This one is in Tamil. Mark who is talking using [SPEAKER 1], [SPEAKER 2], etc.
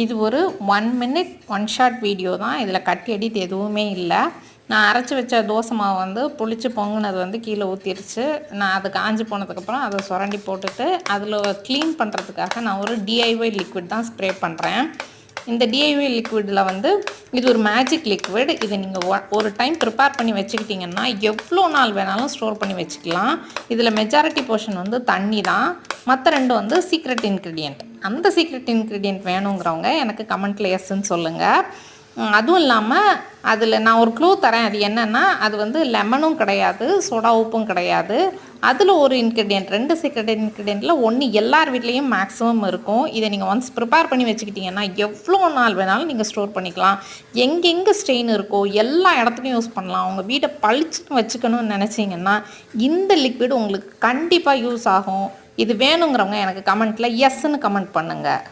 [SPEAKER 1] இது ஒரு 1 மினிட் 1 ஷாட் வீடியோ தான். இதில் கட் எடிட் எதுவுமே இல்லை. நான் அரைச்சி வச்ச தோசை மாவு வந்து புளிச்சு பொங்குனது வந்து கீழே ஊற்றிருச்சு. நான் அது காஞ்சி போனதுக்கப்புறம் அதை சுரண்டி போட்டுட்டு அதில் க்ளீன் பண்ணுறதுக்காக நான் ஒரு டிஐஒய் லிக்விட் தான் ஸ்ப்ரே பண்ணுறேன். இந்த டிஐஒய் லிக்விடில் வந்து இது ஒரு மேஜிக் லிக்விட். இதை நீங்கள் ஒரு டைம் ப்ரிப்பேர் பண்ணி வச்சுக்கிட்டிங்கன்னா எவ்வளோ நாள் வேணாலும் ஸ்டோர் பண்ணி வச்சுக்கலாம். இதில் மெஜாரிட்டி போர்ஷன் வந்து தண்ணி தான். மற்ற ரெண்டும் வந்து சீக்ரெட் இன்க்ரீடியன்ட். அந்த சீக்ரெட் இன்க்ரீடியன்ட் வேணுங்கிறவங்க எனக்கு கமெண்ட்டில் எஸ்ன்னு சொல்லுங்கள். அதுவும் இல்லாமல் அதில் நான் ஒரு க்ளூ தரேன். அது என்னென்னா, அது வந்து லெமனும் கிடையாது, சோடா உப்பும் கிடையாது. அதில் ஒரு இன்க்ரீடியன்ட், 2 சீக்ரெட் இன்க்ரீடியண்ட்டில் ஒன்று எல்லார் வீட்லேயும் மேக்ஸிமம் இருக்கும். இதை நீங்கள் ஒன்ஸ் ப்ரிப்பேர் பண்ணி வச்சுக்கிட்டிங்கன்னா எவ்வளோ நாள் வேணாலும் நீங்கள் ஸ்டோர் பண்ணிக்கலாம். எங்கெங்கே ஸ்ட்ரெயின் இருக்கோ எல்லா இடத்துலையும் யூஸ் பண்ணலாம். உங்கள் வீட்டை பளிச்சுன்னு வச்சுக்கணும்னு நினச்சிங்கன்னா இந்த லிக்விட் உங்களுக்கு கண்டிப்பாக யூஸ் ஆகும். இது வேணுங்கிறவங்க எனக்கு கமெண்ட்டில் எஸ்ன்னு கமெண்ட் பண்ணுங்கள்.